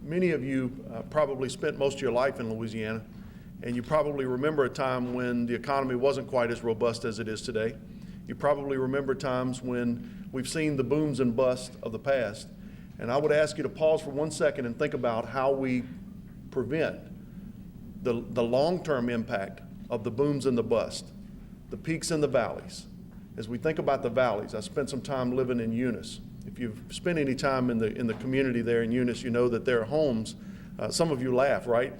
Many of you probably spent most of your life in Louisiana, and you probably remember a time when the economy wasn't quite as robust as it is today. You probably remember times when we've seen the booms and busts of the past. And I would ask you to pause for 1 second and think about how we prevent the long-term impact of the booms and the busts, the peaks and the valleys. As we think about the valleys, I spent some time living in Eunice. If you've spent any time in the community there in Eunice, you know that there are homes. Some of you laugh, right?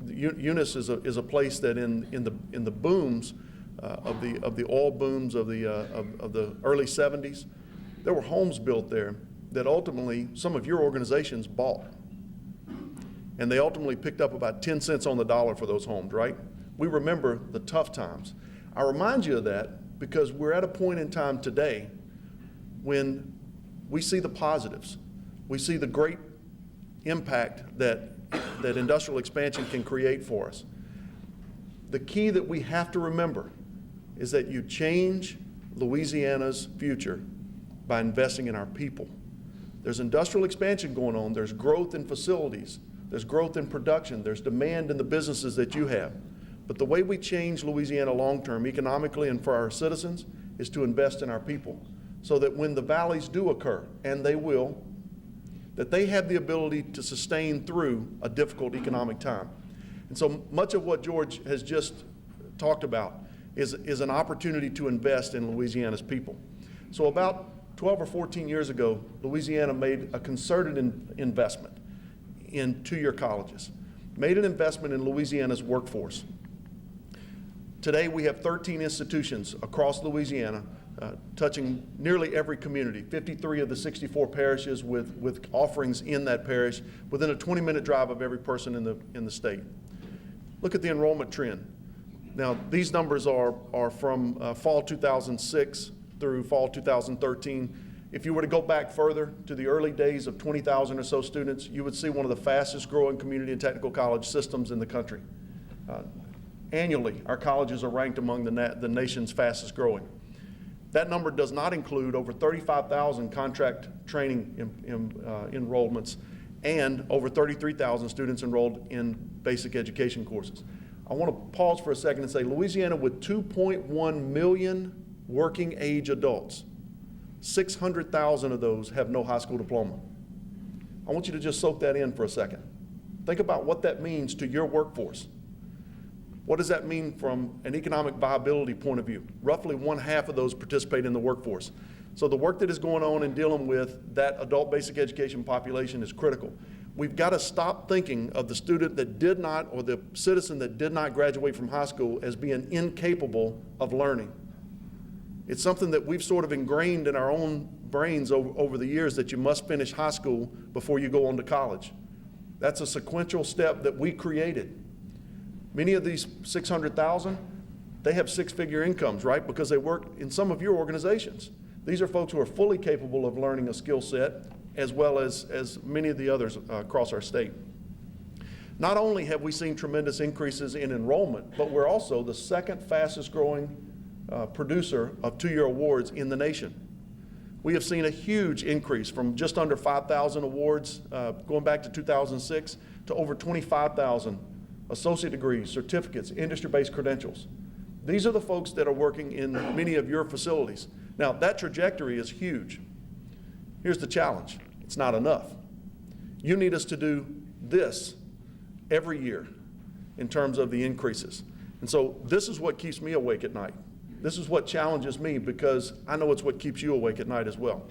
Eunice is a place that in the booms of the oil booms of the early 70s, there were homes built there that ultimately some of your organizations bought, and they ultimately picked up about 10 cents on the dollar for those homes, right? We remember the tough times. I remind you of that because we're at a point in time today when we see the positives. We see the great impact that industrial expansion can create for us. The key that we have to remember is that you change Louisiana's future by investing in our people. There's industrial expansion going on, there's growth in facilities, there's growth in production, there's demand in the businesses that you have. But the way we change Louisiana long-term, economically and for our citizens, is to invest in our people, so that when the valleys do occur, and they will, that they have the ability to sustain through a difficult economic time. And so much of what George has just talked about is an opportunity to invest in Louisiana's people. So about 12 or 14 years ago, Louisiana made a concerted investment in two-year colleges, made an investment in Louisiana's workforce. Today we have 13 institutions across Louisiana touching nearly every community, 53 of the 64 parishes with offerings in that parish within a 20-minute drive of every person in the state. Look at the enrollment trend. Now, these numbers are from fall 2006 through fall 2013. If you were to go back further to the early days of 20,000 or so students, you would see one of the fastest growing community and technical college systems in the country. Annually, our colleges are ranked among the nation's fastest growing. That number does not include over 35,000 contract training enrollments and over 33,000 students enrolled in basic education courses. I want to pause for a second and say Louisiana, with 2.1 million working age adults, 600,000 of those have no high school diploma. I want you to just soak that in for a second. Think about what that means to your workforce. What does that mean from an economic viability point of view? Roughly 1/2 of those participate in the workforce. So the work that is going on in dealing with that adult basic education population is critical. We've got to stop thinking of the student that did not, or the citizen that did not graduate from high school, as being incapable of learning. It's something that we've sort of ingrained in our own brains over the years, that you must finish high school before you go on to college. That's a sequential step that we created. Many of these 600,000, they have six-figure incomes, right? Because they work in some of your organizations. These are folks who are fully capable of learning a skill set, as well as many of the others across our state. Not only have we seen tremendous increases in enrollment, but we're also the second fastest growing producer of two-year awards in the nation. We have seen a huge increase from just under 5,000 awards going back to 2006 to over 25,000 associate degrees, certificates, industry-based credentials. These are the folks that are working in many of your facilities. Now, that trajectory is huge. Here's the challenge. It's not enough. You need us to do this every year in terms of the increases. And so this is what keeps me awake at night. This is what challenges me, because I know it's what keeps you awake at night as well.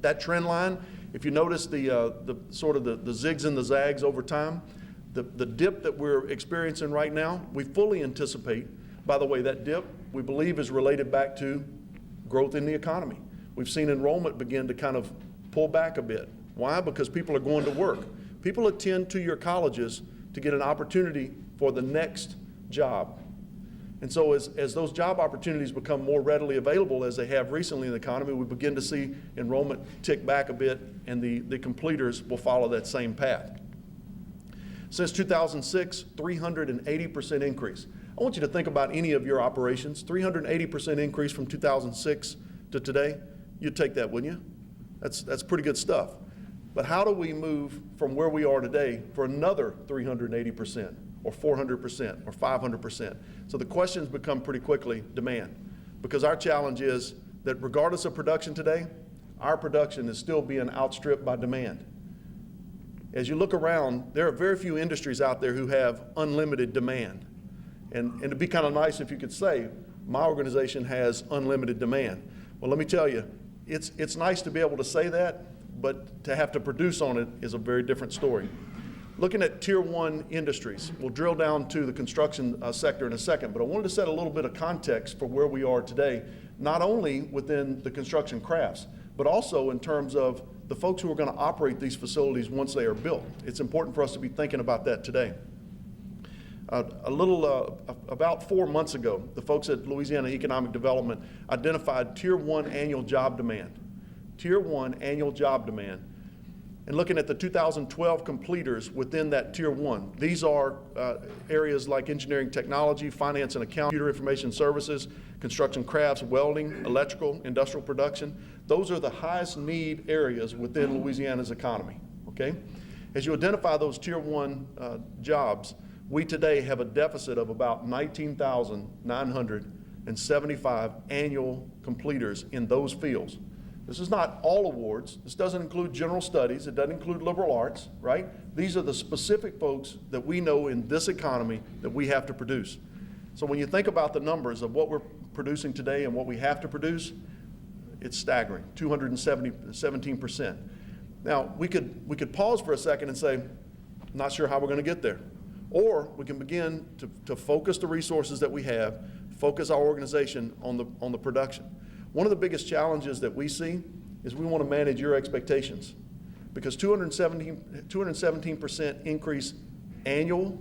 That trend line, if you notice the sort of the zigs and the zags over time, the dip that we're experiencing right now, we fully anticipate, by the way, that dip we believe is related back to growth in the economy. We've seen enrollment begin to kind of pull back a bit. Why? Because people are going to work. People attend two-year colleges to get an opportunity for the next job. And so as those job opportunities become more readily available, as they have recently in the economy, we begin to see enrollment tick back a bit, and the completers will follow that same path. Since 2006, 380% increase. I want you to think about any of your operations. 380% increase from 2006 to today. You'd take that, wouldn't you? That's pretty good stuff. But how do we move from where we are today for another 380% or 400% or 500%? So the questions become pretty quickly demand, because our challenge is that regardless of production today, our production is still being outstripped by demand. As you look around, there are very few industries out there who have unlimited demand. And it'd be kind of nice if you could say, my organization has unlimited demand. Well, let me tell you, it's nice to be able to say that, but to have to produce on it is a very different story. Looking at tier one industries, we'll drill down to the construction sector in a second, but I wanted to set a little bit of context for where we are today, not only within the construction crafts, but also in terms of the folks who are going to operate these facilities once they are built. It's important for us to be thinking about that today. About 4 months ago, the folks at Louisiana Economic Development identified tier one annual job demand. Tier one annual job demand. And looking at the 2012 completers within that tier one, these are areas like engineering technology, finance and accounting, computer information services, construction crafts, welding, electrical, industrial production. Those are the highest need areas within Louisiana's economy, okay? As you identify those tier one jobs, we today have a deficit of about 19,975 annual completers in those fields. This is not all awards. This doesn't include general studies. It doesn't include liberal arts, right? These are the specific folks that we know in this economy that we have to produce. So when you think about the numbers of what we're producing today and what we have to produce, it's staggering, 217%. Now, we could pause for a second and say, not sure how we're going to get there. Or we can begin to focus the resources that we have, focus our organization on the production. One of the biggest challenges that we see is we want to manage your expectations, because 217% increase annual,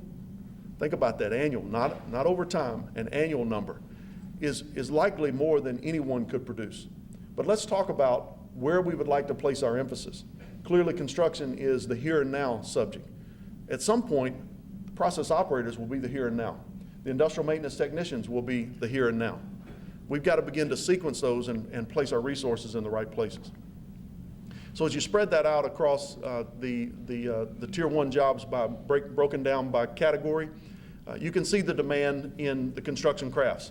think about that, annual, not over time, an annual number, is likely more than anyone could produce. But let's talk about where we would like to place our emphasis. Clearly, construction is the here and now subject. At some point, process operators will be the here and now. The industrial maintenance technicians will be the here and now. We've got to begin to sequence those and place our resources in the right places. So as you spread that out across the tier one jobs broken down by category, you can see the demand in the construction crafts.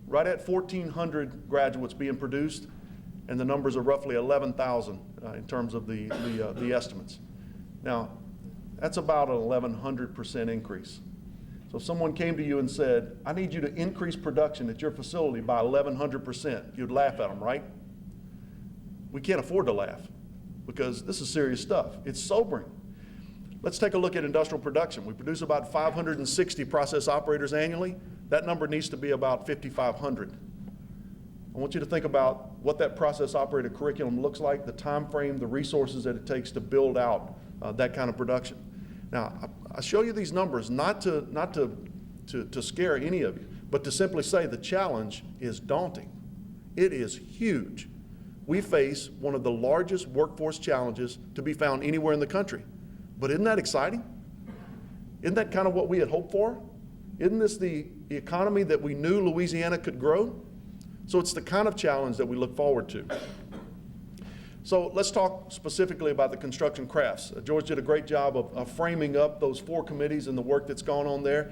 Right at 1,400 graduates being produced, and the numbers are roughly 11,000 in terms of the estimates. Now, that's about an 1,100% increase. So if someone came to you and said, I need you to increase production at your facility by 1,100%, you'd laugh at them, right? We can't afford to laugh, because this is serious stuff. It's sobering. Let's take a look at industrial production. We produce about 560 process operators annually. That number needs to be about 5,500. I want you to think about what that process operator curriculum looks like, the time frame, the resources that it takes to build out that kind of production. Now, I show you these numbers not to scare any of you, but to simply say the challenge is daunting. It is huge. We face one of the largest workforce challenges to be found anywhere in the country. But isn't that exciting? Isn't that kind of what we had hoped for? Isn't this the economy that we knew Louisiana could grow? So it's the kind of challenge that we look forward to. So let's talk specifically about the construction crafts. George did a great job of framing up those 4 committees and the work that's gone on there.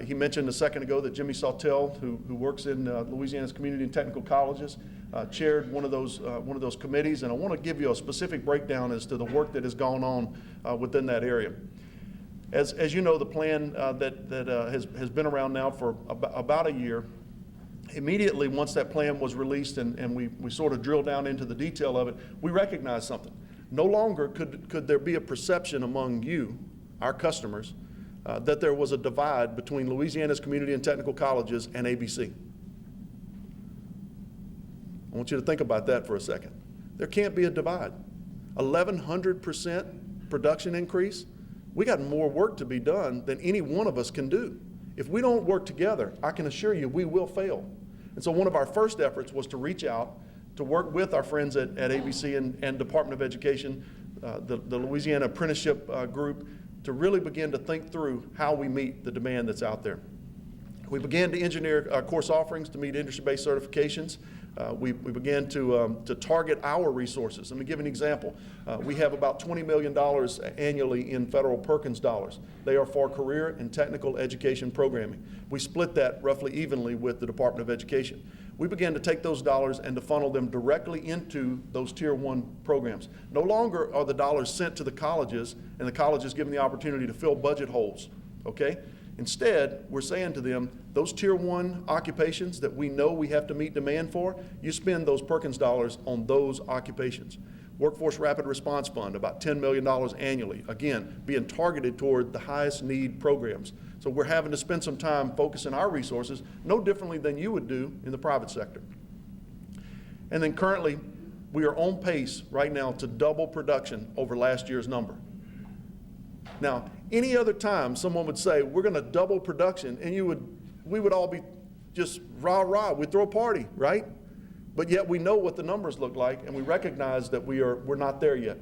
He mentioned a second ago that Jimmy Sawtelle, who works in Louisiana's community and technical colleges, chaired one of those committees, and I want to give you a specific breakdown as to the work that has gone on within that area. As you know, the plan that has been around now for about a year. Immediately, once that plan was released and we sort of drilled down into the detail of it, we recognized something. No longer could there be a perception among you, our customers, that there was a divide between Louisiana's community and technical colleges and ABC. I want you to think about that for a second. There can't be a divide. 1,100% production increase. We got more work to be done than any one of us can do. If we don't work together, I can assure you we will fail. And so one of our first efforts was to reach out, to work with our friends at ABC and Department of Education, the Louisiana Apprenticeship Group, to really begin to think through how we meet the demand that's out there. We began to engineer course offerings to meet industry-based certifications. We began to target our resources. Let me give an example. We have about $20 million annually in federal Perkins dollars. They are for career and technical education programming. We split that roughly evenly with the Department of Education. We began to take those dollars and to funnel them directly into those Tier 1 programs. No longer are the dollars sent to the colleges and the colleges given the opportunity to fill budget holes, okay? Instead, we're saying to them, those Tier 1 occupations that we know we have to meet demand for, you spend those Perkins dollars on those occupations. Workforce Rapid Response Fund, about $10 million annually, again, being targeted toward the highest need programs. So we're having to spend some time focusing our resources, no differently than you would do in the private sector. And then currently, we are on pace right now to double production over last year's number. Now, any other time someone would say, we're going to double production, and we would all be just rah-rah, we'd throw a party, right? But yet we know what the numbers look like, and we recognize that we're not there yet.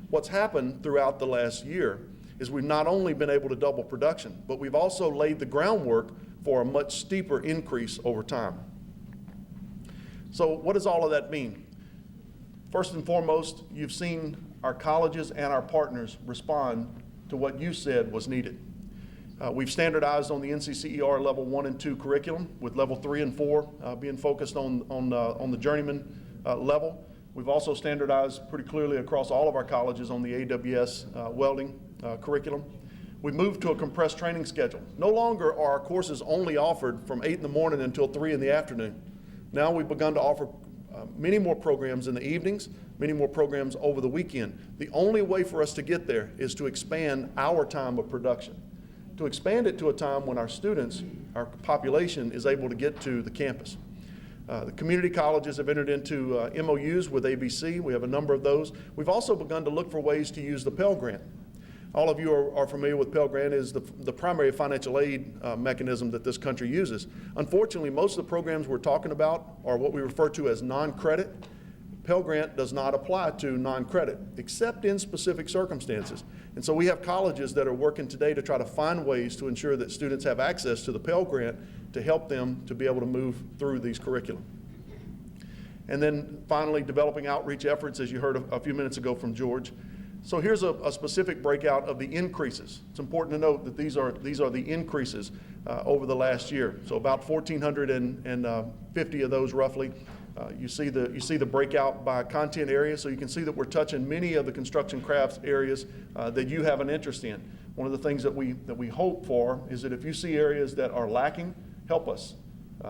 What's happened throughout the last year is we've not only been able to double production, but we've also laid the groundwork for a much steeper increase over time. So what does all of that mean? First and foremost, you've seen our colleges and our partners respond to what you said was needed. We've standardized on the NCCER level 1 and 2 curriculum, with level 3 and 4 being focused on the journeyman level. We've also standardized pretty clearly across all of our colleges on the AWS welding curriculum. We've moved to a compressed training schedule. No longer are our courses only offered from 8 in the morning until 3 in the afternoon. Now we've begun to offer many more programs in the evenings, many more programs over the weekend. The only way for us to get there is to expand our time of production, to expand it to a time when our students, our population, is able to get to the campus. The community colleges have entered into MOUs with ABC. We have a number of those. We've also begun to look for ways to use the Pell Grant. All of you are familiar with Pell Grant. Is the primary financial aid mechanism that this country uses. Unfortunately, most of the programs we're talking about are what we refer to as non-credit. Pell Grant does not apply to non-credit, except in specific circumstances. And so we have colleges that are working today to try to find ways to ensure that students have access to the Pell Grant to help them to be able to move through these curriculum. And then finally, developing outreach efforts, as you heard a few minutes ago from George. So here's a specific breakout of the increases. It's important to note that these are the increases over the last year. So about 1,450 of those roughly. You see the breakout by content area, so you can see that we're touching many of the construction crafts areas that you have an interest in. One of the things that we hope for is that if you see areas that are lacking, help us.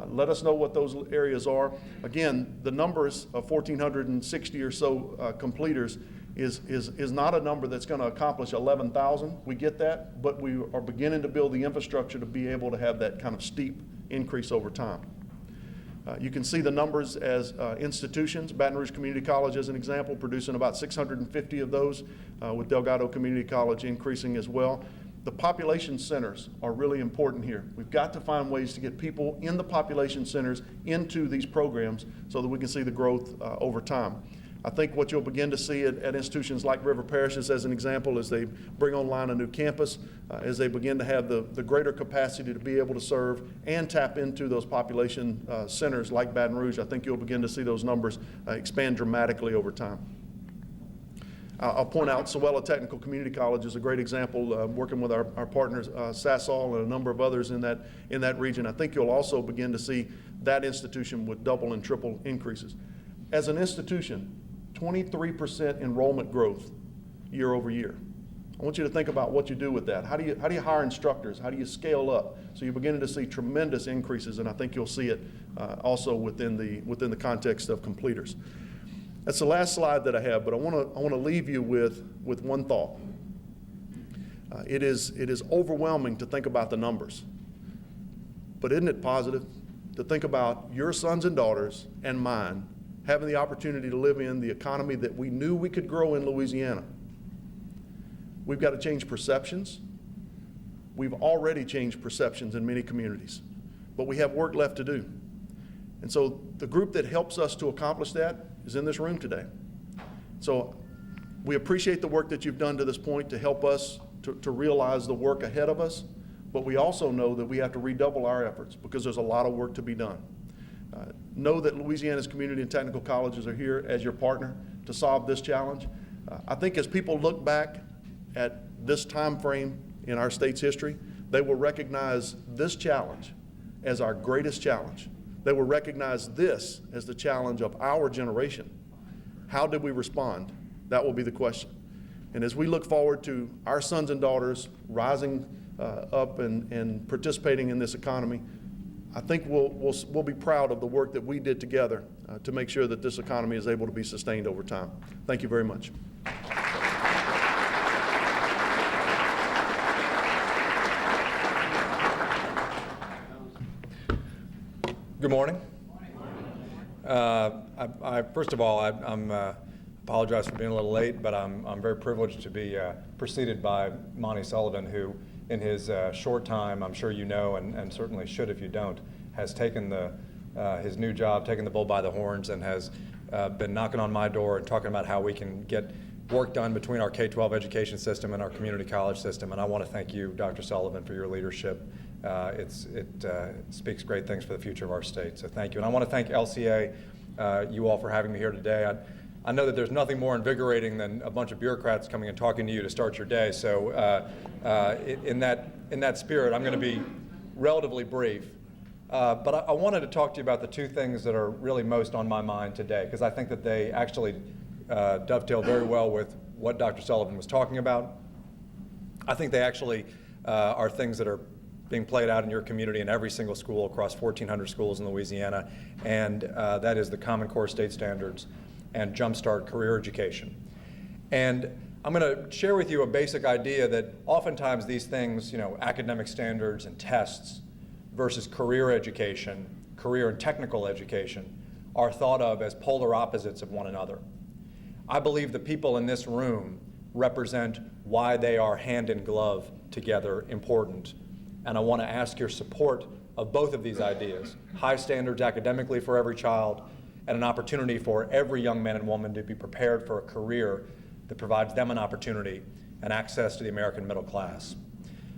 Let us know what those areas are. Again, the numbers of 1,460 or so completers is not a number that's going to accomplish 11,000. We get that, but we are beginning to build the infrastructure to be able to have that kind of steep increase over time. You can see the numbers as institutions. Baton Rouge Community College, as an example, producing about 650 of those, with Delgado Community College increasing as well. The population centers are really important here. We've got to find ways to get people in the population centers into these programs so that we can see the growth over time. I think what you'll begin to see at institutions like River Parishes, as an example, as they bring online a new campus, as they begin to have the greater capacity to be able to serve and tap into those population centers like Baton Rouge, I think you'll begin to see those numbers expand dramatically over time. I'll point out Sewella Technical Community College is a great example, working with our partners, Sasol and a number of others in that region. I think you'll also begin to see that institution with double and triple increases. As an institution, 23% enrollment growth year over year. I want you to think about what you do with that. How do you hire instructors? How do you scale up? So you're beginning to see tremendous increases, and I think you'll see it also within the context of completers. That's the last slide that I have, but I want to leave you with one thought. It is overwhelming to think about the numbers, but isn't it positive to think about your sons and daughters and mine having the opportunity to live in the economy that we knew we could grow in Louisiana? We've got to change perceptions. We've already changed perceptions in many communities, but we have work left to do. And so the group that helps us to accomplish that is in this room today. So we appreciate the work that you've done to this point to help us to realize the work ahead of us, but we also know that we have to redouble our efforts because there's a lot of work to be done. know that Louisiana's community and technical colleges are here as your partner to solve this challenge. I think as people look back at this time frame in our state's history, they will recognize this challenge as our greatest challenge. They will recognize this as the challenge of our generation. How did we respond? That will be the question. And as we look forward to our sons and daughters rising up and participating in this economy, I think we'll be proud of the work that we did together to make sure that this economy is able to be sustained over time. Thank you very much. Good morning. First of all, I apologize for being a little late, but I'm very privileged to be preceded by Monty Sullivan, who in his short time, I'm sure you know, and certainly should if you don't, has taken his new job, taken the bull by the horns, and has been knocking on my door and talking about how we can get work done between our K-12 education system and our community college system. And I want to thank you, Dr. Sullivan, for your leadership. It speaks great things for the future of our state, so thank you. And I want to thank LCA, you all, for having me here today. I know that there's nothing more invigorating than a bunch of bureaucrats coming and talking to you to start your day, so in that spirit, I'm going to be relatively brief. But I wanted to talk to you about the two things that are really most on my mind today, because I think that they actually dovetail very well with what Dr. Sullivan was talking about. I think they actually are things that are being played out in your community in every single school across 1,400 schools in Louisiana, and that is the Common Core state standards and Jumpstart career education. And I'm going to share with you a basic idea that oftentimes these things, academic standards and tests versus career education, career and technical education, are thought of as polar opposites of one another. I believe the people in this room represent why they are hand in glove together important. And I want to ask your support of both of these ideas: high standards academically for every child, and an opportunity for every young man and woman to be prepared for a career that provides them an opportunity and access to the American middle class.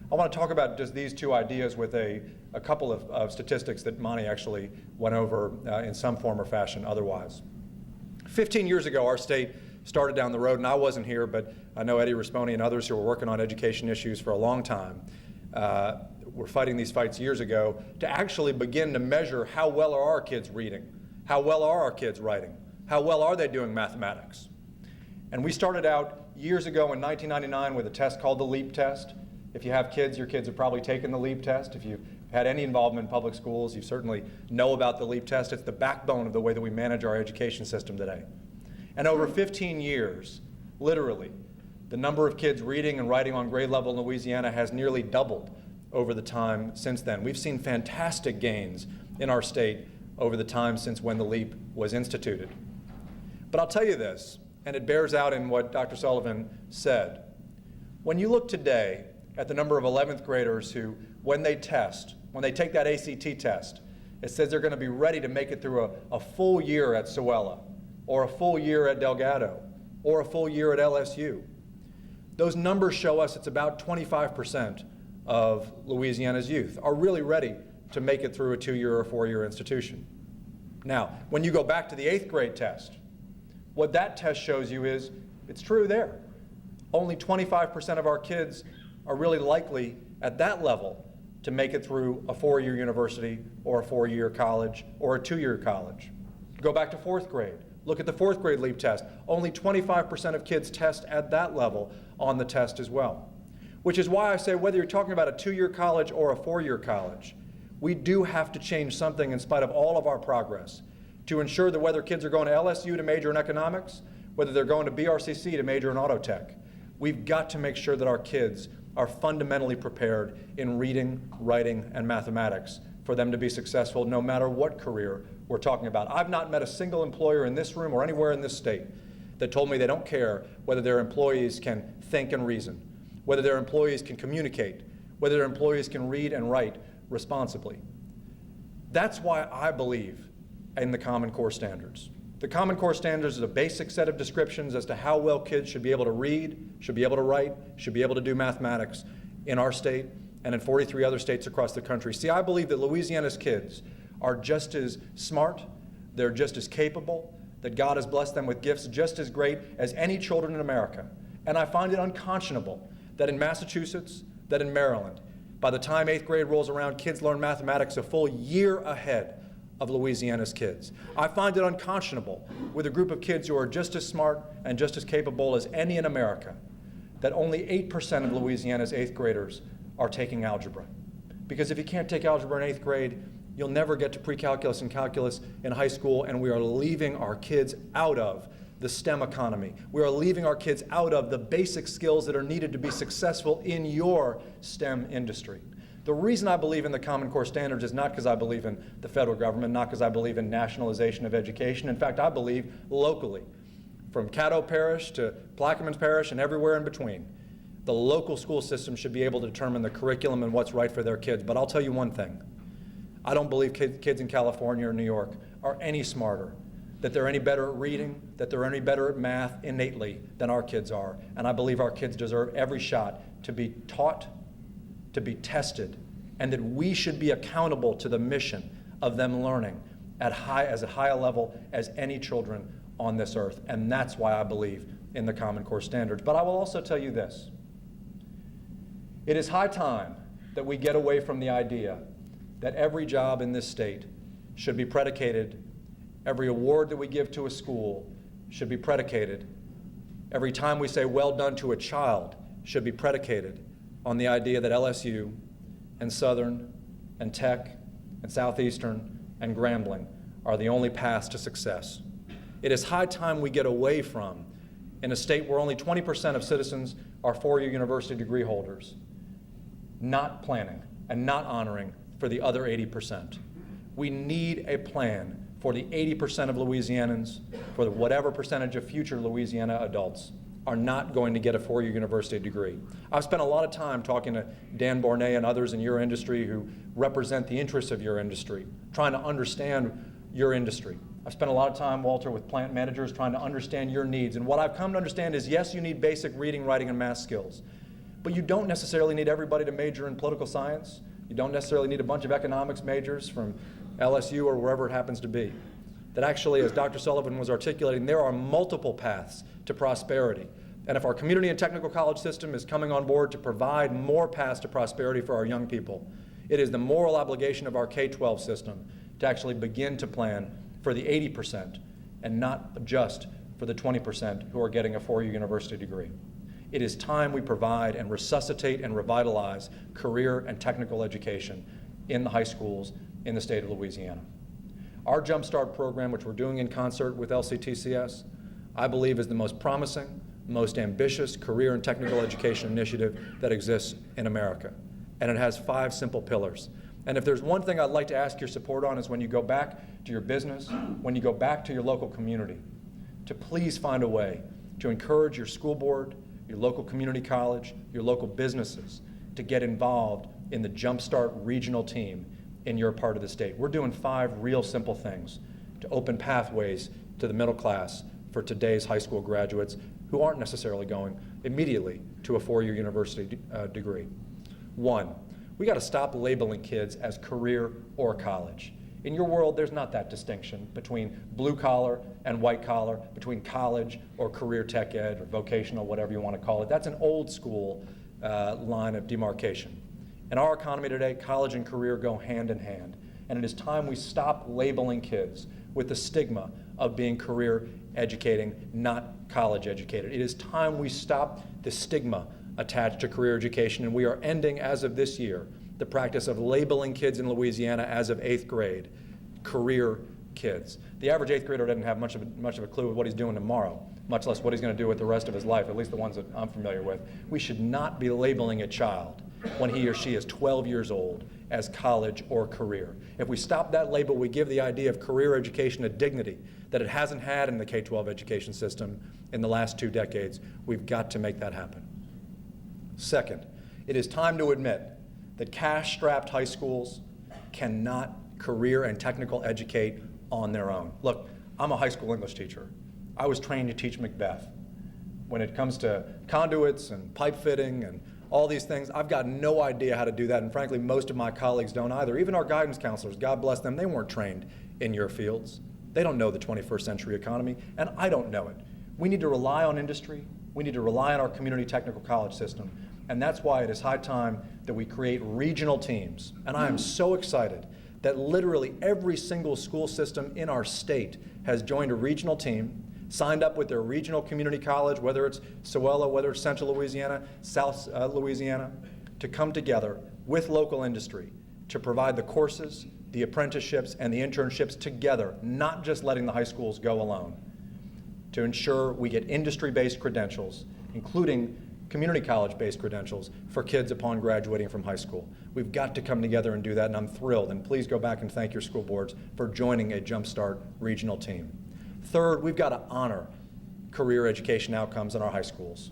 I want to talk about just these two ideas with a couple of statistics that Monty actually went over in some form or fashion otherwise. 15 years ago, our state started down the road, and I wasn't here, but I know Eddie Risponi and others who were working on education issues for a long time were fighting these fights years ago to actually begin to measure how well are our kids reading, how well are our kids writing, how well are they doing mathematics. And we started out years ago in 1999 with a test called the LEAP test. If you have kids, your kids have probably taken the LEAP test. If you've had any involvement in public schools, you certainly know about the LEAP test. It's the backbone of the way that we manage our education system today. And over 15 years, literally, the number of kids reading and writing on grade level in Louisiana has nearly doubled over the time since then. We've seen fantastic gains in our state over the time since when the LEAP was instituted. But I'll tell you this, and it bears out in what Dr. Sullivan said. When you look today at the number of 11th graders who, when they take that ACT test, it says they're going to be ready to make it through a full year at Sewella, or a full year at Delgado, or a full year at LSU. Those numbers show us it's about 25% of Louisiana's youth are really ready to make it through a 2-year or 4-year institution. Now, when you go back to the 8th grade test, what that test shows you is it's true there. Only 25% of our kids are really likely at that level to make it through a 4-year university or a 4-year college or a 2-year college. Go back to 4th grade. Look at the 4th grade LEAP test. Only 25% of kids test at that level on the test as well. Which is why I say whether you're talking about a 2-year college or a 4-year college, we do have to change something in spite of all of our progress to ensure that whether kids are going to LSU to major in economics, whether they're going to BRCC to major in auto tech, we've got to make sure that our kids are fundamentally prepared in reading, writing, and mathematics for them to be successful no matter what career we're talking about. I've not met a single employer in this room or anywhere in this state that told me they don't care whether their employees can think and reason, whether their employees can communicate, whether their employees can read and write responsibly. That's why I believe in the Common Core standards. The Common Core standards is a basic set of descriptions as to how well kids should be able to read, should be able to write, should be able to do mathematics in our state and in 43 other states across the country. See, I believe that Louisiana's kids are just as smart, they're just as capable, that God has blessed them with gifts just as great as any children in America. And I find it unconscionable that in Massachusetts, that in Maryland, by the time 8th grade rolls around, kids learn mathematics a full year ahead of Louisiana's kids. I find it unconscionable with a group of kids who are just as smart and just as capable as any in America, that only 8% of Louisiana's 8th graders are taking algebra. Because if you can't take algebra in 8th grade, you'll never get to pre-calculus and calculus in high school, and we are leaving our kids out of the STEM economy. We are leaving our kids out of the basic skills that are needed to be successful in your STEM industry. The reason I believe in the Common Core standards is not because I believe in the federal government, not because I believe in nationalization of education. In fact, I believe locally, from Caddo Parish to Plaquemines Parish and everywhere in between, the local school system should be able to determine the curriculum and what's right for their kids. But I'll tell you one thing. I don't believe kids in California or New York are any smarter, that they're any better at reading, that they're any better at math innately than our kids are. And I believe our kids deserve every shot to be taught, to be tested, and that we should be accountable to the mission of them learning at as high a level as any children on this earth. And that's why I believe in the Common Core standards. But I will also tell you this. It is high time that we get away from the idea that every job in this state should be predicated, every award that we give to a school should be predicated, every time we say well done to a child should be predicated on the idea that LSU and Southern and Tech and Southeastern and Grambling are the only paths to success. It is high time we get away from, in a state where only 20% of citizens are four-year university degree holders, not planning and not honoring for the other 80%. We need a plan for the 80% of Louisianans, for whatever percentage of future Louisiana adults are not going to get a four-year university degree. I've spent a lot of time talking to Dan Bornay and others in your industry who represent the interests of your industry, trying to understand your industry. I've spent a lot of time, Walter, with plant managers trying to understand your needs. And what I've come to understand is, yes, you need basic reading, writing, and math skills, but you don't necessarily need everybody to major in political science. You don't necessarily need a bunch of economics majors from LSU or wherever it happens to be. That actually, as Dr. Sullivan was articulating, there are multiple paths to prosperity. And if our community and technical college system is coming on board to provide more paths to prosperity for our young people, it is the moral obligation of our K-12 system to actually begin to plan for the 80% and not just for the 20% who are getting a four-year university degree. It is time we provide and resuscitate and revitalize career and technical education in the high schools in the state of Louisiana. Our Jump Start program, which we're doing in concert with LCTCS, I believe is the most promising, most ambitious career and technical education initiative that exists in America. And it has 5 simple pillars. And if there's one thing I'd like to ask your support on is when you go back to your business, when you go back to your local community, to please find a way to encourage your school board, your local community college, your local businesses to get involved in the Jump Start regional team in your part of the state. We're doing 5 real simple things to open pathways to the middle class for today's high school graduates who aren't necessarily going immediately to a four-year university degree. 1, we got to stop labeling kids as career or college. In your world, there's not that distinction between blue collar and white collar, between college or career tech ed or vocational, whatever you want to call it. That's an old school line of demarcation. In our economy today, college and career go hand in hand. And it is time we stop labeling kids with the stigma of being career educating, not college educated. It is time we stop the stigma attached to career education, and we are ending, as of this year, the practice of labeling kids in Louisiana as of 8th grade career kids. The average 8th grader doesn't have much of a clue of what he's doing tomorrow, much less what he's going to do with the rest of his life, at least the ones that I'm familiar with. We should not be labeling a child when he or she is 12 years old as college or career. If we stop that label, we give the idea of career education a dignity that it hasn't had in the K-12 education system in the last 2 decades. We've got to make that happen. Second, it is time to admit that cash-strapped high schools cannot career and technical educate on their own. Look, I'm a high school English teacher. I was trained to teach Macbeth. When it comes to conduits and pipe fitting and all these things, I've got no idea how to do that, and frankly, most of my colleagues don't either. Even our guidance counselors, God bless them, they weren't trained in your fields. They don't know the 21st century economy, and I don't know it. We need to rely on industry. We need to rely on our community technical college system. And that's why it is high time that we create regional teams. And I am so excited that literally every single school system in our state has joined a regional team, signed up with their regional community college, whether it's Sewella, whether it's Central Louisiana, South Louisiana, to come together with local industry to provide the courses, the apprenticeships, and the internships together, not just letting the high schools go alone, to ensure we get industry-based credentials, including community college-based credentials for kids upon graduating from high school. We've got to come together and do that, and I'm thrilled. And please go back and thank your school boards for joining a Jumpstart regional team. Third, we've got to honor career education outcomes in our high schools.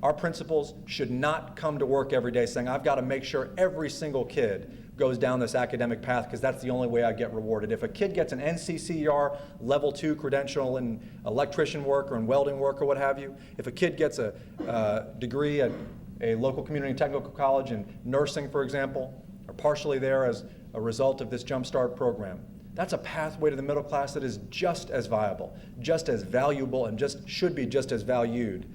Our principals should not come to work every day saying, I've got to make sure every single kid goes down this academic path because that's the only way I get rewarded. If a kid gets an NCCER level 2 credential in electrician work or in welding work or what have you, if a kid gets a degree at a local community technical college in nursing, for example, or partially there as a result of this Jumpstart program, that's a pathway to the middle class that is just as viable, just as valuable, and just should be just as valued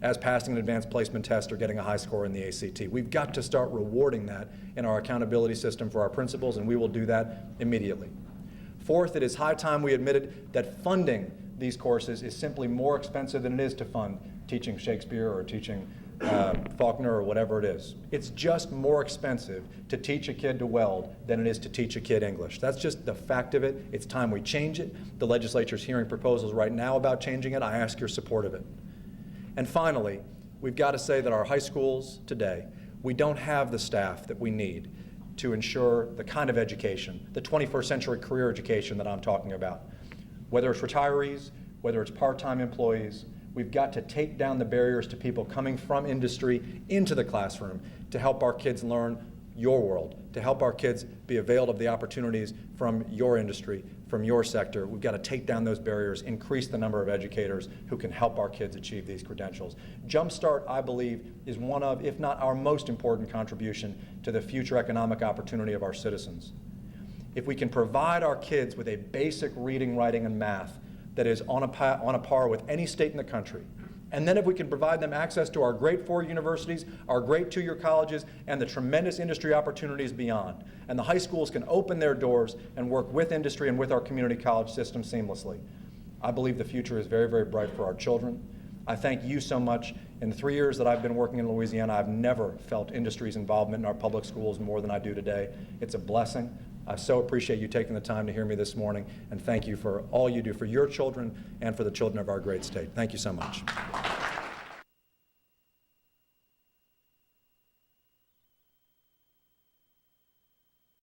as passing an advanced placement test or getting a high score in the ACT. We've got to start rewarding that in our accountability system for our principals, and we will do that immediately. Fourth, it is high time we admitted that funding these courses is simply more expensive than it is to fund teaching Shakespeare or teaching Faulkner or whatever it is. It's just more expensive to teach a kid to weld than it is to teach a kid English. That's just the fact of it. It's time we change it. The legislature's hearing proposals right now about changing it. I ask your support of it. And finally, we've got to say that our high schools today, we don't have the staff that we need to ensure the kind of education, the 21st century career education that I'm talking about. Whether it's retirees, whether it's part-time employees, we've got to take down the barriers to people coming from industry into the classroom to help our kids learn your world, to help our kids be availed of the opportunities from your industry, from your sector. We've got to take down those barriers, increase the number of educators who can help our kids achieve these credentials. Jumpstart, I believe, is one of, if not our most important contribution to the future economic opportunity of our citizens. If we can provide our kids with a basic reading, writing, and math that is on a par with any state in the country, and then if we can provide them access to our great 4 universities, our great 2-year colleges, and the tremendous industry opportunities beyond, and the high schools can open their doors and work with industry and with our community college system seamlessly, I believe the future is very, very bright for our children. I thank you so much. In the 3 years that I've been working in Louisiana, I've never felt industry's involvement in our public schools more than I do today. It's a blessing. I so appreciate you taking the time to hear me this morning, and thank you for all you do for your children and for the children of our great state. Thank you so much.